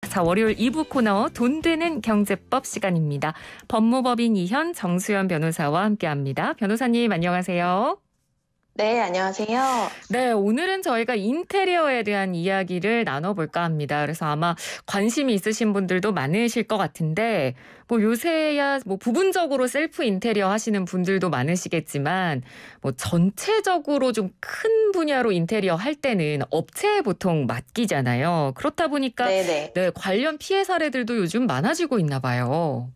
자, 월요일 2부 코너 돈 되는 경제법 시간입니다. 법무법인 이현 정수연 변호사와 함께합니다. 변호사님 안녕하세요. 네, 안녕하세요. 네, 오늘은 저희가 인테리어에 대한 이야기를 나눠볼까 합니다. 그래서 아마 관심이 있으신 분들도 많으실 것 같은데 뭐 요새야 뭐 부분적으로 셀프 인테리어 하시는 분들도 많으시겠지만 뭐 전체적으로 좀 큰 분야로 인테리어 할 때는 업체에 보통 맡기잖아요. 그렇다 보니까 네네. 네, 관련 피해 사례들도 요즘 많아지고 있나 봐요.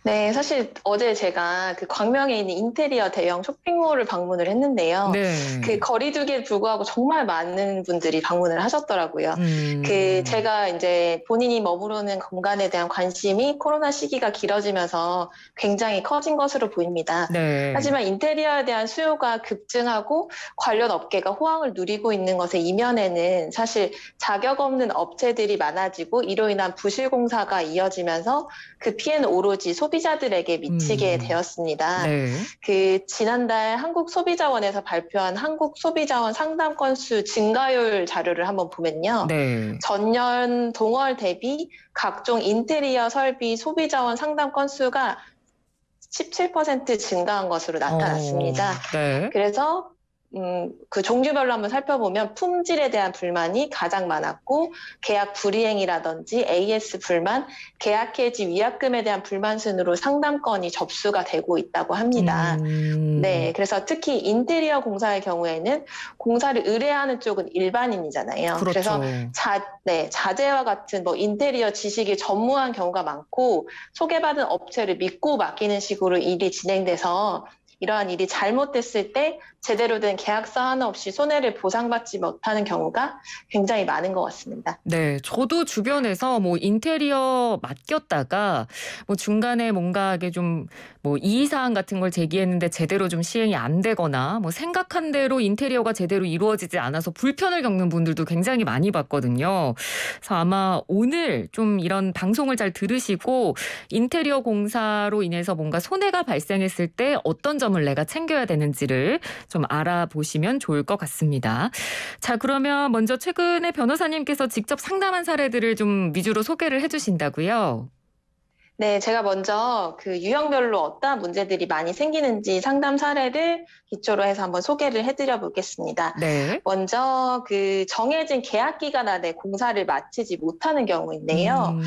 네, 사실 어제 제가 그 광명에 있는 인테리어 대형 쇼핑몰을 방문을 했는데요. 그 네. 거리두기에 불구하고 정말 많은 분들이 방문을 하셨더라고요. 제가 이제 본인이 머무르는 공간에 대한 관심이 코로나 시기가 길어지면서 굉장히 커진 것으로 보입니다. 네. 하지만 인테리어에 대한 수요가 급증하고 관련 업계가 호황을 누리고 있는 것의 이면에는 사실 자격 없는 업체들이 많아지고 이로 인한 부실 공사가 이어지면서 그 피해는 오로지 소비자들에게 미치게 되었습니다. 네. 지난달 한국소비자원에서 발표한 한국소비자원 상담 건수 증가율 자료를 한번 보면요. 네. 전년 동월 대비 각종 인테리어 설비 소비자원 상담 건수가 17% 증가한 것으로 나타났습니다. 네. 그래서 그 종류별로 한번 살펴보면 품질에 대한 불만이 가장 많았고 계약 불이행이라든지 AS 불만, 계약 해지 위약금에 대한 불만 순으로 상담건이 접수가 되고 있다고 합니다. 네, 그래서 특히 인테리어 공사의 경우에는 공사를 의뢰하는 쪽은 일반인이잖아요. 그렇죠. 그래서 자재와 같은 뭐 인테리어 지식이 전무한 경우가 많고 소개받은 업체를 믿고 맡기는 식으로 일이 진행돼서 이러한 일이 잘못됐을 때 제대로 된 계약서 하나 없이 손해를 보상받지 못하는 경우가 굉장히 많은 것 같습니다. 네, 저도 주변에서 뭐 인테리어 맡겼다가 뭐 중간에 뭔가 이게 좀 뭐 이의사항 같은 걸 제기했는데 제대로 좀 시행이 안 되거나 뭐 생각한 대로 인테리어가 제대로 이루어지지 않아서 불편을 겪는 분들도 굉장히 많이 봤거든요. 그래서 아마 오늘 좀 이런 방송을 잘 들으시고 인테리어 공사로 인해서 뭔가 손해가 발생했을 때 어떤 점을 내가 챙겨야 되는지를 좀 알아보시면 좋을 것 같습니다. 자, 그러면 먼저 최근에 변호사님께서 직접 상담한 사례들을 좀 위주로 소개를 해주신다고요? 네, 제가 먼저 그 유형별로 어떠한 문제들이 많이 생기는지 상담 사례를 기초로 해서 한번 소개를 해드려 보겠습니다. 네. 먼저 그 정해진 계약 기간 안에 공사를 마치지 못하는 경우인데요.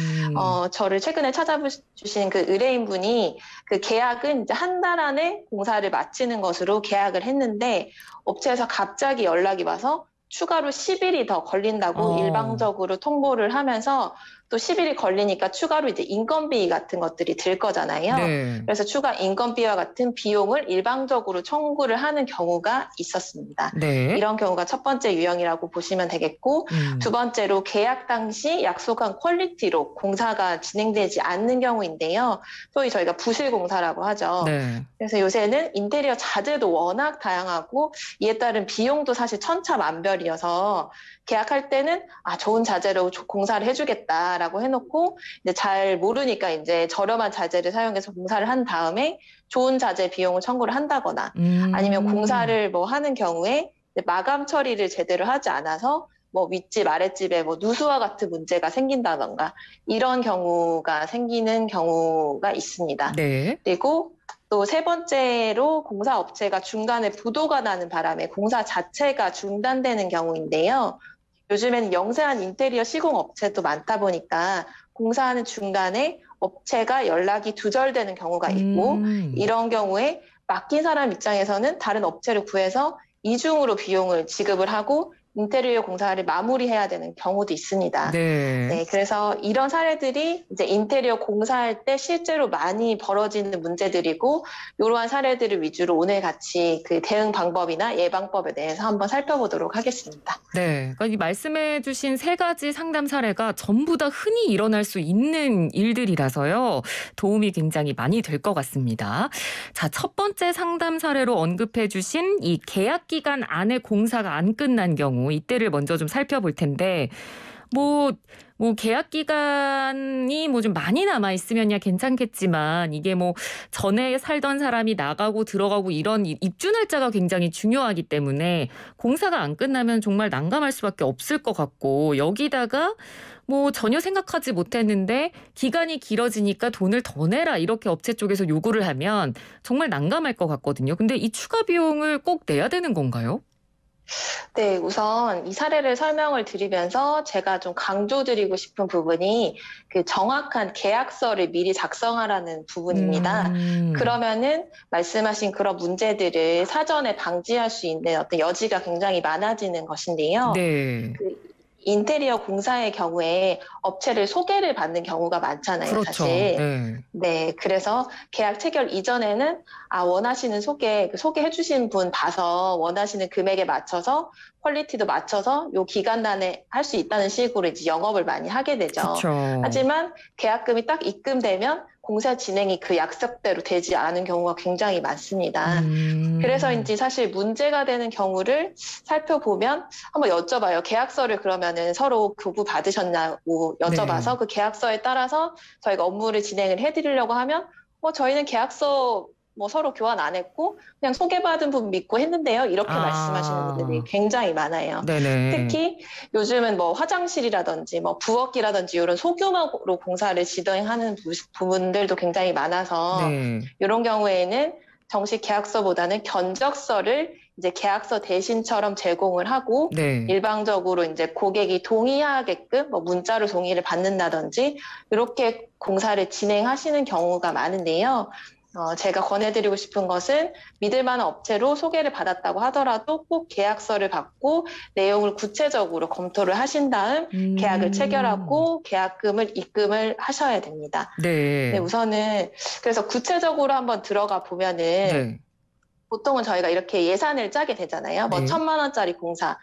저를 최근에 찾아주신 그 의뢰인분이 그 계약은 이제 한 달 안에 공사를 마치는 것으로 계약을 했는데 업체에서 갑자기 연락이 와서 추가로 10일이 더 걸린다고 일방적으로 통보를 하면서 또 10일이 걸리니까 추가로 이제 인건비 같은 것들이 들 거잖아요. 네. 그래서 추가 인건비와 같은 비용을 일방적으로 청구를 하는 경우가 있었습니다. 네. 이런 경우가 첫 번째 유형이라고 보시면 되겠고 두 번째로 계약 당시 약속한 퀄리티로 공사가 진행되지 않는 경우인데요. 소위 저희가 부실 공사라고 하죠. 네. 그래서 요새는 인테리어 자재도 워낙 다양하고 이에 따른 비용도 사실 천차만별이어서 계약할 때는 좋은 자재로 공사를 해주겠다라고 해놓고 이제 잘 모르니까 이제 저렴한 자재를 사용해서 공사를 한 다음에 좋은 자재 비용을 청구를 한다거나 아니면 공사를 뭐 하는 경우에 마감 처리를 제대로 하지 않아서 뭐 윗집 아랫집에 뭐 누수와 같은 문제가 생긴다던가 이런 경우가 생기는 경우가 있습니다. 네. 그리고 또 세 번째로 공사업체가 중간에 부도가 나는 바람에 공사 자체가 중단되는 경우인데요. 요즘에는 영세한 인테리어 시공업체도 많다 보니까 공사하는 중간에 업체가 연락이 두절되는 경우가 있고 이런 경우에 맡긴 사람 입장에서는 다른 업체를 구해서 이중으로 비용을 지급을 하고 인테리어 공사를 마무리해야 되는 경우도 있습니다. 네. 그래서 이런 사례들이 이제 인테리어 공사할 때 실제로 많이 벌어지는 문제들이고 이러한 사례들을 위주로 오늘 같이 그 대응 방법이나 예방법에 대해서 한번 살펴보도록 하겠습니다. 네. 그러니까 이 말씀해 주신 세 가지 상담 사례가 전부 다 흔히 일어날 수 있는 일들이라서요. 도움이 굉장히 많이 될 것 같습니다. 자, 첫 번째 상담 사례로 언급해 주신 이 계약 기간 안에 공사가 안 끝난 경우 이때를 먼저 좀 살펴볼 텐데 계약 기간이 뭐 좀 많이 남아 있으면야 괜찮겠지만 이게 뭐 전에 살던 사람이 나가고 들어가고 이런 입주 날짜가 굉장히 중요하기 때문에 공사가 안 끝나면 정말 난감할 수밖에 없을 것 같고 여기다가 뭐 전혀 생각하지 못했는데 기간이 길어지니까 돈을 더 내라 이렇게 업체 쪽에서 요구를 하면 정말 난감할 것 같거든요. 근데 이 추가 비용을 꼭 내야 되는 건가요? 네, 우선 이 사례를 설명을 드리면서 제가 좀 강조드리고 싶은 부분이 그 정확한 계약서를 미리 작성하라는 부분입니다. 음. 그러면은 말씀하신 그런 문제들을 사전에 방지할 수 있는 어떤 여지가 굉장히 많아지는 것인데요. 네. 그 인테리어 공사의 경우에 업체를 소개를 받는 경우가 많잖아요, 그렇죠. 사실. 네. 네, 그래서 계약 체결 이전에는 원하시는 그 소개해 주신 분 봐서 원하시는 금액에 맞춰서 퀄리티도 맞춰서 요 기간 안에 할 수 있다는 식으로 이제 영업을 많이 하게 되죠. 그쵸. 하지만 계약금이 딱 입금되면 공사 진행이 그 약속대로 되지 않은 경우가 굉장히 많습니다. 음. 그래서인지 사실 문제가 되는 경우를 살펴보면 한번 여쭤봐요. 계약서를 그러면은 서로 교부 받으셨냐고 네. 여쭤봐서 그 계약서에 따라서 저희가 업무를 진행을 해드리려고 하면 저희는 계약서 뭐 서로 교환 안 했고 그냥 소개받은 분 믿고 했는데요. 이렇게 말씀하시는 분들이 아. 굉장히 많아요. 네네. 특히 요즘은 뭐 화장실이라든지 뭐 부엌이라든지 이런 소규모로 공사를 진행하는 부분들도 굉장히 많아서 네. 이런 경우에는 정식 계약서보다는 견적서를 이제 계약서 대신처럼 제공을 하고 네. 일방적으로 이제 고객이 동의하게끔 뭐 문자로 동의를 받는다든지 이렇게 공사를 진행하시는 경우가 많은데요. 제가 권해드리고 싶은 것은 믿을 만한 업체로 소개를 받았다고 하더라도 꼭 계약서를 받고 내용을 구체적으로 검토를 하신 다음 계약을 음. 체결하고 계약금을 입금을 하셔야 됩니다. 네, 네. 우선은 그래서 구체적으로 한번 들어가 보면은 네. 보통은 저희가 이렇게 예산을 짜게 되잖아요. 뭐 네. 1,000만 원짜리 공사,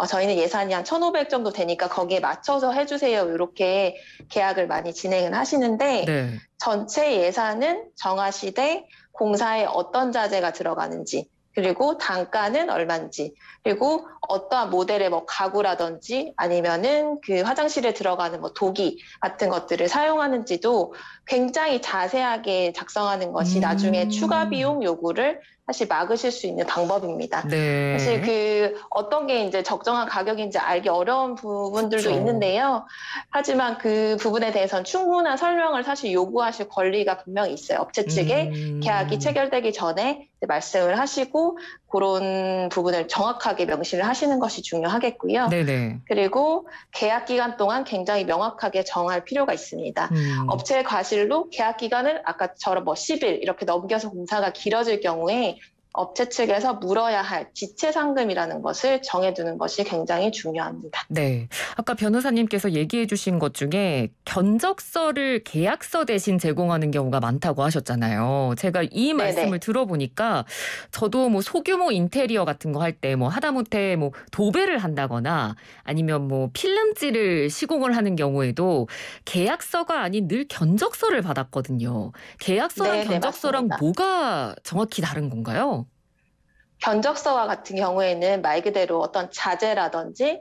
저희는 예산이 한 1,500 정도 되니까 거기에 맞춰서 해주세요. 이렇게 계약을 많이 진행을 하시는데 네. 전체 예산은 정하시되 공사에 어떤 자재가 들어가는지 그리고 단가는 얼마인지 그리고 어떠한 모델의 뭐 가구라든지 아니면은 그 화장실에 들어가는 뭐 도기 같은 것들을 사용하는지도 굉장히 자세하게 작성하는 것이 나중에 추가 음. 비용 요구를 사실 막으실 수 있는 방법입니다. 사실 네. 그 어떤 게 이제 적정한 가격인지 알기 어려운 부분들도 그쵸. 있는데요. 하지만 그 부분에 대해서는 충분한 설명을 사실 요구하실 권리가 분명히 있어요. 업체 측에 계약이 음. 체결되기 전에 말씀을 하시고 그런 부분을 정확하게 명시를 하시는 것이 중요하겠고요. 네네. 그리고 계약 기간 동안 굉장히 명확하게 정할 필요가 있습니다. 음. 업체의 과실로 계약 기간을 아까처럼 뭐 10일 이렇게 넘겨서 공사가 길어질 경우에 업체 측에서 물어야 할 지체 상금이라는 것을 정해두는 것이 굉장히 중요합니다. 네. 아까 변호사님께서 얘기해 주신 것 중에 견적서를 계약서 대신 제공하는 경우가 많다고 하셨잖아요. 제가 이 말씀을 네네. 들어보니까 저도 뭐 소규모 인테리어 같은 거 할 때 뭐 하다못해 뭐 도배를 한다거나 아니면 뭐 필름지를 시공을 하는 경우에도 계약서가 아닌 늘 견적서를 받았거든요. 계약서랑 네네, 견적서랑 맞습니다. 뭐가 정확히 다른 건가요? 견적서와 같은 경우에는 말 그대로 어떤 자재라든지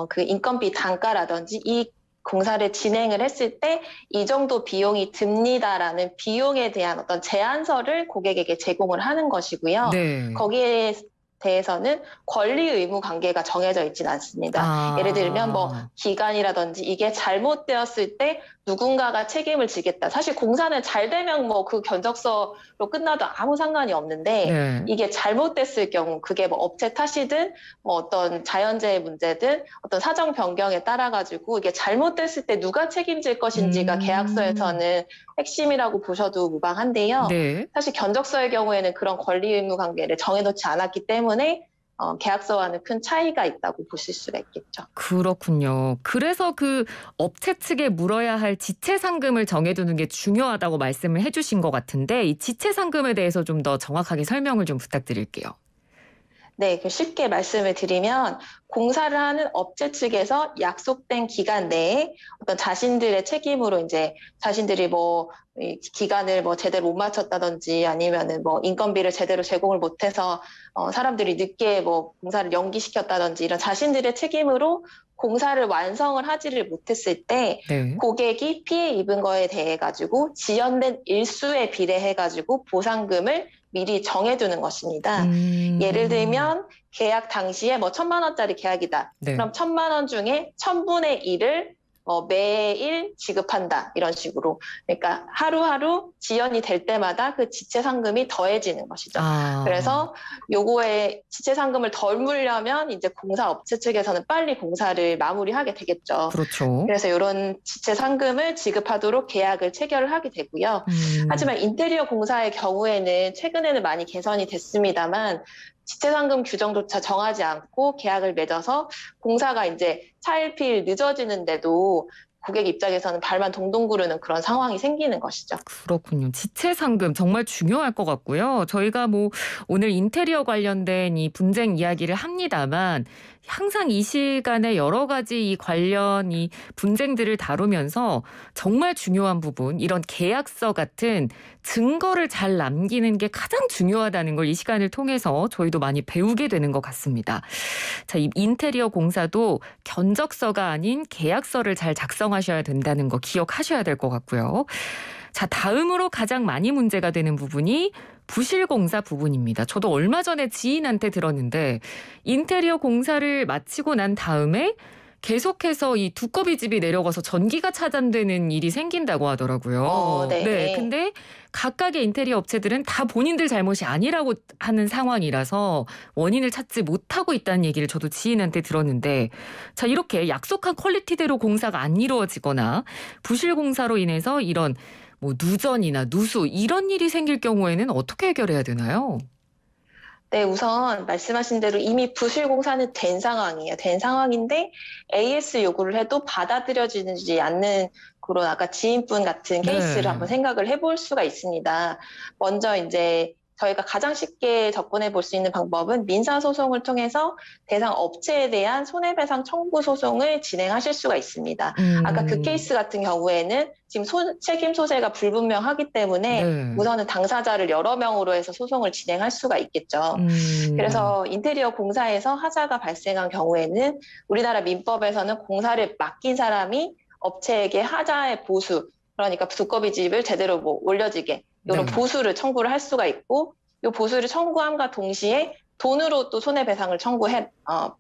그 인건비 단가라든지 이 공사를 진행을 했을 때 이 정도 비용이 듭니다라는 비용에 대한 어떤 제안서를 고객에게 제공을 하는 것이고요. 네. 거기에 대해서는 권리 의무 관계가 정해져 있지는 않습니다. 예를 들면 뭐 아. 기간이라든지 이게 잘못되었을 때 누군가가 책임을 지겠다. 사실 공사는 잘 되면 뭐 그 견적서로 끝나도 아무 상관이 없는데 네. 이게 잘못됐을 경우 그게 뭐 업체 탓이든 뭐 어떤 자연재해 문제든 어떤 사정 변경에 따라 가지고 이게 잘못됐을 때 누가 책임질 것인지가 음. 계약서에서는 핵심이라고 보셔도 무방한데요. 네. 사실 견적서의 경우에는 그런 권리 의무 관계를 정해놓지 않았기 때문에 계약서와는 큰 차이가 있다고 보실 수가 있겠죠. 그렇군요. 그래서 그 업체 측에 물어야 할 지체 상금을 정해두는 게 중요하다고 말씀을 해 주신 것 같은데 이 지체 상금에 대해서 좀 더 정확하게 설명을 좀 부탁드릴게요. 네, 쉽게 말씀을 드리면 공사를 하는 업체 측에서 약속된 기간 내에 어떤 자신들의 책임으로 이제 자신들이 뭐 이 기간을 뭐 제대로 못 맞췄다든지 아니면은 뭐 인건비를 제대로 제공을 못해서 사람들이 늦게 뭐 공사를 연기시켰다든지 이런 자신들의 책임으로 공사를 완성을 하지를 못했을 때 네. 고객이 피해 입은 거에 대해 가지고 지연된 일수에 비례해 가지고 보상금을 미리 정해두는 것입니다. 예를 들면 계약 당시에 뭐 1,000만 원짜리 계약이다. 네. 그럼 1,000만 원 중에 1,000분의 1을 매일 지급한다. 이런 식으로. 그러니까 하루하루 지연이 될 때마다 그 지체 상금이 더해지는 것이죠. 그래서 요거에 지체 상금을 덜 물려면 이제 공사업체 측에서는 빨리 공사를 마무리하게 되겠죠. 그렇죠. 그래서 이런 지체 상금을 지급하도록 계약을 체결을 하게 되고요. 하지만 인테리어 공사의 경우에는 최근에는 많이 개선이 됐습니다만 지체상금 규정조차 정하지 않고 계약을 맺어서 공사가 이제 차일피일 늦어지는데도 고객 입장에서는 발만 동동 구르는 그런 상황이 생기는 것이죠. 그렇군요. 지체 상금 정말 중요할 것 같고요. 저희가 뭐 오늘 인테리어 관련된 이 분쟁 이야기를 합니다만 항상 이 시간에 여러 가지 이 관련 이 분쟁들을 다루면서 정말 중요한 부분, 이런 계약서 같은 증거를 잘 남기는 게 가장 중요하다는 걸 이 시간을 통해서 저희도 많이 배우게 되는 것 같습니다. 자, 이 인테리어 공사도 견적서가 아닌 계약서를 잘 작성하셔야 된다는 거 기억하셔야 될 것 같고요. 자, 다음으로 가장 많이 문제가 되는 부분이 부실공사 부분입니다. 저도 얼마 전에 지인한테 들었는데 인테리어 공사를 마치고 난 다음에 계속해서 이 두꺼비 집이 내려가서 전기가 차단되는 일이 생긴다고 하더라고요. 네. 네, 근데 각각의 인테리어 업체들은 다 본인들 잘못이 아니라고 하는 상황이라서 원인을 찾지 못하고 있다는 얘기를 저도 지인한테 들었는데, 자, 이렇게 약속한 퀄리티대로 공사가 안 이루어지거나 부실 공사로 인해서 이런 뭐 누전이나 누수 이런 일이 생길 경우에는 어떻게 해결해야 되나요? 네, 우선 말씀하신 대로 이미 부실 공사는 된 상황이에요. 된 상황인데 AS 요구를 해도 받아들여지지 않는 그런 아까 지인분 같은 케이스를 한번 생각을 해볼 수가 있습니다. 먼저 이제 저희가 가장 쉽게 접근해 볼 수 있는 방법은 민사소송을 통해서 대상 업체에 대한 손해배상 청구 소송을 진행하실 수가 있습니다. 아까 그 케이스 같은 경우에는 지금 책임 소재가 불분명하기 때문에 우선은 당사자를 여러 명으로 해서 소송을 진행할 수가 있겠죠. 그래서 인테리어 공사에서 하자가 발생한 경우에는 우리나라 민법에서는 공사를 맡긴 사람이 업체에게 하자의 보수, 그러니까 두꺼비 집을 제대로 뭐 올려지게 이런 보수를 청구를 할 수가 있고, 이 보수를 청구함과 동시에 돈으로 또 손해배상을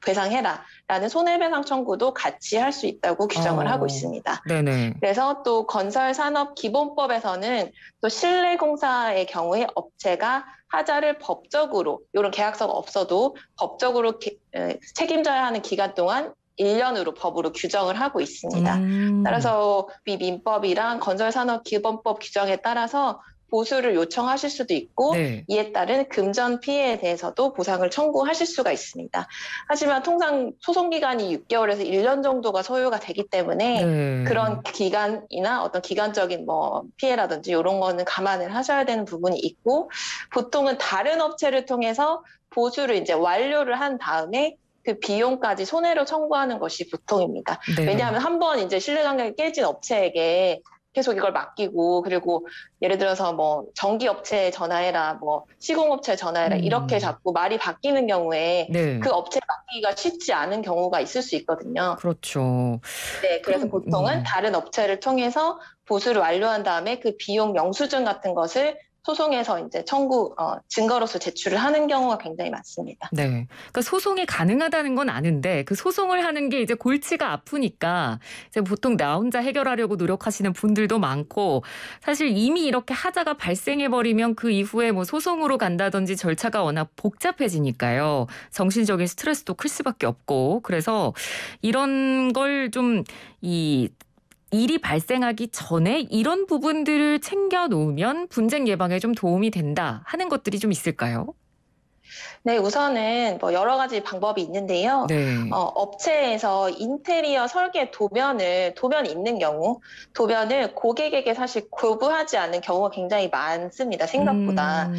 배상해라라는 손해배상 청구도 같이 할 수 있다고 규정을 하고 있습니다. 네네. 그래서 또 건설산업기본법에서는 또 실내공사의 경우에 업체가 하자를 법적으로, 이런 계약서가 없어도 법적으로 책임져야 하는 기간 동안 1년으로 법으로 규정을 하고 있습니다. 따라서 이 민법이랑 건설산업기본법 규정에 따라서 보수를 요청하실 수도 있고 이에 따른 금전 피해에 대해서도 보상을 청구하실 수가 있습니다. 하지만 통상 소송기간이 6개월에서 1년 정도가 소요가 되기 때문에 그런 기간이나 어떤 기간적인 뭐 피해라든지 이런 거는 감안을 하셔야 되는 부분이 있고, 보통은 다른 업체를 통해서 보수를 이제 완료를 한 다음에 그 비용까지 손해로 청구하는 것이 보통입니다. 왜냐하면 한번 이제 신뢰관계가 깨진 업체에게 계속 이걸 맡기고, 그리고 예를 들어서 뭐 전기업체에 전화해라, 뭐 시공업체에 전화해라 이렇게 자꾸 말이 바뀌는 경우에 그 업체에 맡기기가 쉽지 않은 경우가 있을 수 있거든요. 그렇죠. 네, 그래서 보통은 다른 업체를 통해서 보수를 완료한 다음에 그 비용 영수증 같은 것을 소송에서 이제 증거로서 제출을 하는 경우가 굉장히 많습니다. 네. 그러니까 소송이 가능하다는 건 아는데 그 소송을 하는 게 이제 골치가 아프니까 이제 보통 나 혼자 해결하려고 노력하시는 분들도 많고, 사실 이미 이렇게 하자가 발생해버리면 그 이후에 뭐 소송으로 간다든지 절차가 워낙 복잡해지니까요. 정신적인 스트레스도 클 수밖에 없고, 그래서 이런 걸 좀 일이 발생하기 전에 이런 부분들을 챙겨 놓으면 분쟁 예방에 좀 도움이 된다 하는 것들이 좀 있을까요? 네, 우선은 뭐 여러 가지 방법이 있는데요. 업체에서 인테리어 설계 도면이 있는 경우, 도면을 고객에게 사실 교부하지 않는 경우가 굉장히 많습니다. 생각보다.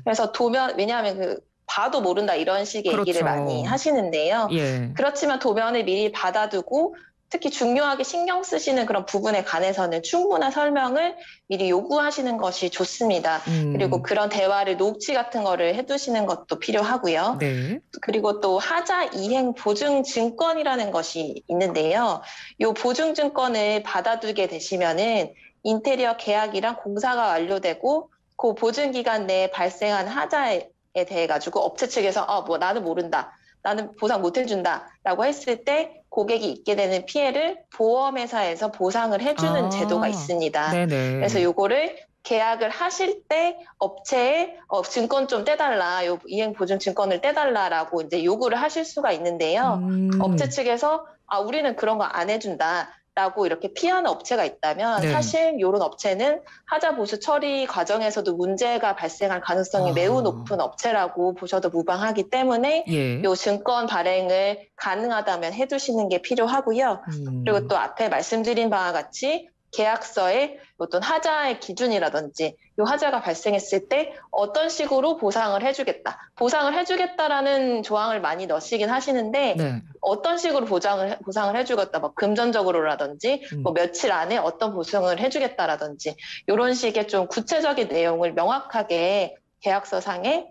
그래서 왜냐하면 봐도 모른다 이런 식의 얘기를 많이 하시는데요. 그렇지만 도면을 미리 받아두고 특히 중요하게 신경 쓰시는 그런 부분에 관해서는 충분한 설명을 미리 요구하시는 것이 좋습니다. 그리고 그런 대화를 녹취 같은 거를 해두시는 것도 필요하고요. 네. 그리고 또 하자 이행 보증 증권이라는 것이 있는데요. 이 보증 증권을 받아두게 되시면은 인테리어 계약이랑 공사가 완료되고 그 보증 기간 내에 발생한 하자에 대해 가지고 업체 측에서 뭐 나는 모른다. 나는 보상 못 해준다라고 했을 때 고객이 입게 되는 피해를 보험회사에서 보상을 해주는 제도가 아. 있습니다. 그래서 네네. 요거를 계약을 하실 때 업체에 증권 좀 떼달라, 요 이행 보증 증권을 떼달라라고 이제 요구를 하실 수가 있는데요. 업체 음. 측에서 우리는 그런 거 안 해준다. 라고 이렇게 피하는 업체가 있다면 네. 사실 이런 업체는 하자 보수 처리 과정에서도 문제가 발생할 가능성이 매우 아. 높은 업체라고 보셔도 무방하기 때문에 예. 요 증권 발행을 가능하다면 해두시는 게 필요하고요. 그리고 음. 또 앞에 말씀드린 바와 같이 계약서에 어떤 하자의 기준이라든지 요 하자가 발생했을 때 어떤 식으로 보상을 해주겠다. 보상을 해주겠다라는 조항을 많이 넣으시긴 하시는데 네. 어떤 식으로 보상을 해주겠다. 뭐 금전적으로라든지 뭐 음. 며칠 안에 어떤 보상을 해주겠다라든지 이런 식의 좀 구체적인 내용을 명확하게 계약서상에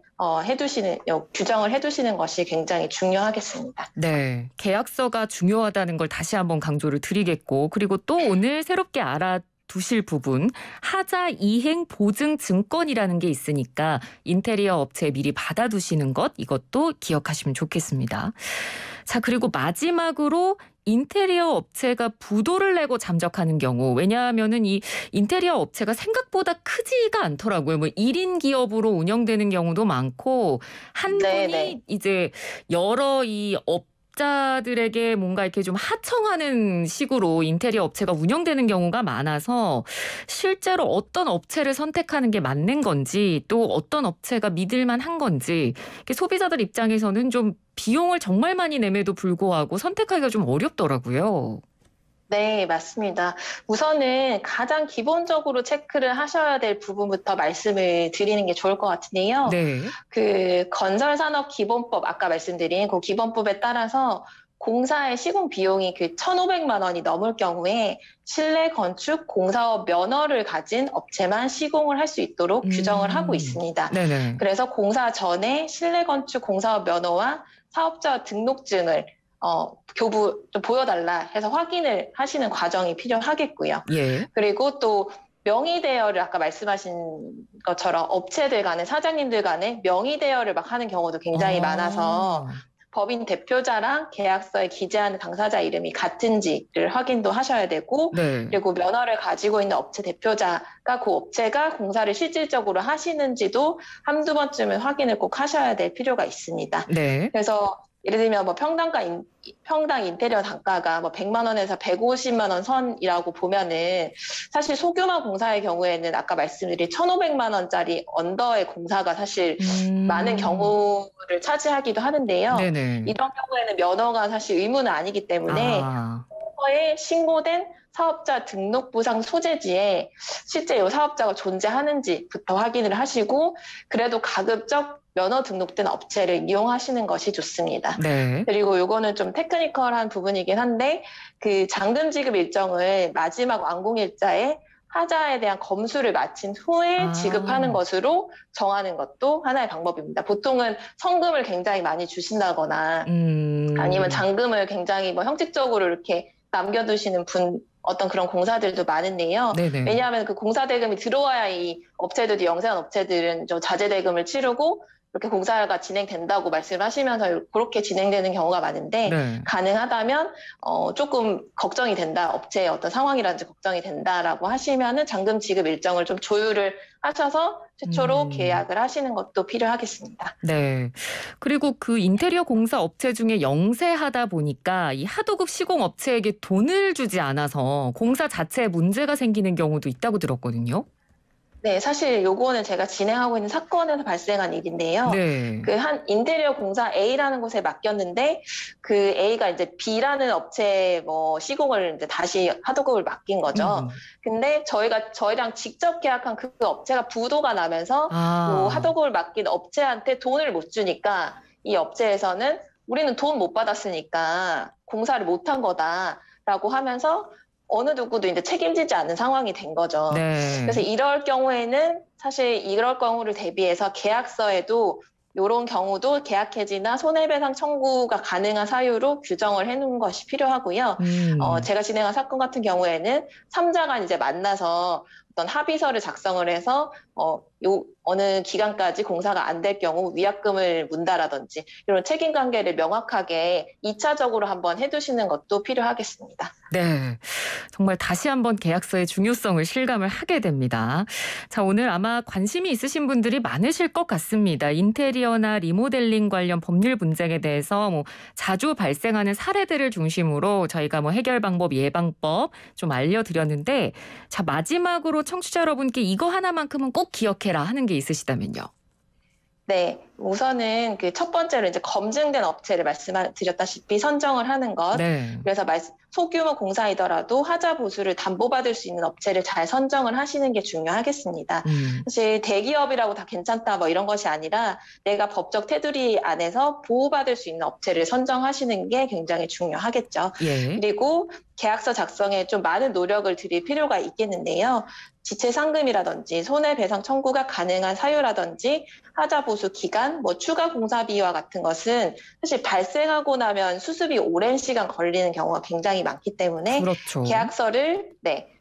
규정을 해두시는 것이 굉장히 중요하겠습니다. 네. 계약서가 중요하다는 걸 다시 한번 강조를 드리겠고, 그리고 또 오늘 새롭게 알아두실 부분, 하자 이행 보증 증권이라는 게 있으니까 인테리어 업체에 미리 받아두시는 것, 이것도 기억하시면 좋겠습니다. 자, 그리고 마지막으로 인테리어 업체가 부도를 내고 잠적하는 경우, 왜냐하면은 이 인테리어 업체가 생각보다 크지가 않더라고요. 뭐 1인 기업으로 운영되는 경우도 많고, 한 네네. 분이 이제 여러 이 업자들에게 뭔가 이렇게 좀 하청하는 식으로 인테리어 업체가 운영되는 경우가 많아서 실제로 어떤 업체를 선택하는 게 맞는 건지, 또 어떤 업체가 믿을만 한 건지, 소비자들 입장에서는 좀 비용을 정말 많이 내매도 불구하고 선택하기가 좀 어렵더라고요. 네, 맞습니다. 우선은 가장 기본적으로 체크를 하셔야 될 부분부터 말씀을 드리는 게 좋을 것 같은데요. 네. 그 건설산업기본법, 아까 말씀드린 그 기본법에 따라서 공사의 시공 비용이 그 1,500만 원이 넘을 경우에 실내 건축 공사업 면허를 가진 업체만 시공을 할 수 있도록 규정을 하고 있습니다. 네네. 그래서 공사 전에 실내 건축 공사업 면허와 사업자 등록증을 교부 좀 보여달라 해서 확인을 하시는 과정이 필요하겠고요. 예. 그리고 또 명의 대여를 아까 말씀하신 것처럼 업체들 간에 사장님들 간에 명의 대여를 막 하는 경우도 굉장히 많아서 아. 법인 대표자랑 계약서에 기재하는 당사자 이름이 같은지를 확인도 하셔야 되고, 네. 그리고 면허를 가지고 있는 업체 대표자가 그 업체가 공사를 실질적으로 하시는지도 한두 번쯤은 확인을 꼭 하셔야 될 필요가 있습니다. 네. 그래서 예를 들면 뭐 평당 인테리어 단가가 뭐 100만 원에서 150만 원 선이라고 보면은 사실 소규모 공사의 경우에는 아까 말씀드린 1,500만 원짜리 언더의 공사가 사실 많은 경우를 차지하기도 하는데요. 네네. 이런 경우에는 면허가 사실 의무는 아니기 때문에 아. 에 신고된 사업자 등록부상 소재지에 실제 이 사업자가 존재하는지부터 확인을 하시고, 그래도 가급적 면허 등록된 업체를 이용하시는 것이 좋습니다. 네. 그리고 요거는 좀 테크니컬한 부분이긴 한데, 그 잔금 지급 일정을 마지막 완공일자에 하자에 대한 검수를 마친 후에 지급하는 아. 것으로 정하는 것도 하나의 방법입니다. 보통은 성금을 굉장히 많이 주신다거나 아니면 음. 잔금을 굉장히 뭐 형식적으로 이렇게 남겨두시는 어떤 그런 공사들도 많은데요. 네네. 왜냐하면 그 공사 대금이 들어와야 이 업체들도 영세한 업체들은 좀 자재 대금을 치르고 이렇게 공사가 진행된다고 말씀하시면서 그렇게 진행되는 경우가 많은데, 네. 가능하다면 조금 걱정이 된다, 업체의 어떤 상황이라든지 걱정이 된다라고 하시면은 잔금 지급 일정을 좀 조율을 하셔서 최초로 음. 계약을 하시는 것도 필요하겠습니다. 네. 그리고 그 인테리어 공사 업체 중에 영세하다 보니까 이 하도급 시공 업체에게 돈을 주지 않아서 공사 자체에 문제가 생기는 경우도 있다고 들었거든요. 네, 사실 요거는 제가 진행하고 있는 사건에서 발생한 일인데요. 네. 그 한 인테리어 공사 A라는 곳에 맡겼는데, 그 A가 이제 B라는 업체에 뭐 시공을 이제 다시 하도급을 맡긴 거죠. 음. 근데 저희랑 직접 계약한 그 업체가 부도가 나면서 요 아. 하도급을 맡긴 업체한테 돈을 못 주니까 이 업체에서는 우리는 돈 못 받았으니까 공사를 못 한 거다. 라고 하면서 어느 누구도 이제 책임지지 않는 상황이 된 거죠. 네. 그래서 이럴 경우에는 사실 이럴 경우를 대비해서 계약서에도 이런 경우도 계약 해지나 손해배상 청구가 가능한 사유로 규정을 해놓은 것이 필요하고요. 제가 진행한 사건 같은 경우에는 3자가 이제 만나서 어떤 합의서를 작성을 해서 어느 기간까지 공사가 안 될 경우 위약금을 문다라든지 이런 책임 관계를 명확하게 2차적으로 한번 해두시는 것도 필요하겠습니다. 네, 정말 다시 한번 계약서의 중요성을 실감을 하게 됩니다. 자, 오늘 아마 관심이 있으신 분들이 많으실 것 같습니다. 인테리어나 리모델링 관련 법률 분쟁에 대해서 자주 발생하는 사례들을 중심으로 저희가 해결 방법, 예방법 좀 알려드렸는데, 자, 마지막으로 청취자 여러분께 이거 하나만큼은 꼭 기억해라 하는 게 있으시다면요. 네, 우선은 그 첫 번째로 이제 검증된 업체를 말씀드렸다시피 선정을 하는 것. 네. 그래서 소규모 공사이더라도 하자 보수를 담보받을 수 있는 업체를 잘 선정을 하시는 게 중요하겠습니다. 사실 대기업이라고 다 괜찮다 뭐 이런 것이 아니라 내가 법적 테두리 안에서 보호받을 수 있는 업체를 선정하시는 게 굉장히 중요하겠죠. 예. 그리고 계약서 작성에 좀 많은 노력을 들일 필요가 있겠는데요. 지체 상금이라든지 손해배상 청구가 가능한 사유라든지 하자 보수 기간, 추가 공사비와 같은 것은 사실 발생하고 나면 수습이 오랜 시간 걸리는 경우가 굉장히 많기 때문에 그렇죠. 계약서를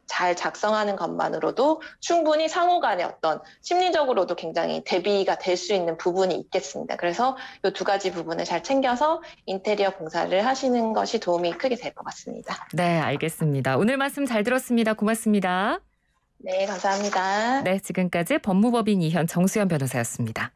잘 작성하는 것만으로도 충분히 상호 간의 어떤 심리적으로도 굉장히 대비가 될 수 있는 부분이 있겠습니다. 그래서 이 두 가지 부분을 잘 챙겨서 인테리어 공사를 하시는 것이 도움이 크게 될 것 같습니다. 네, 알겠습니다. 오늘 말씀 잘 들었습니다. 고맙습니다. 네, 감사합니다. 네, 지금까지 법무법인 이현 정수연 변호사였습니다.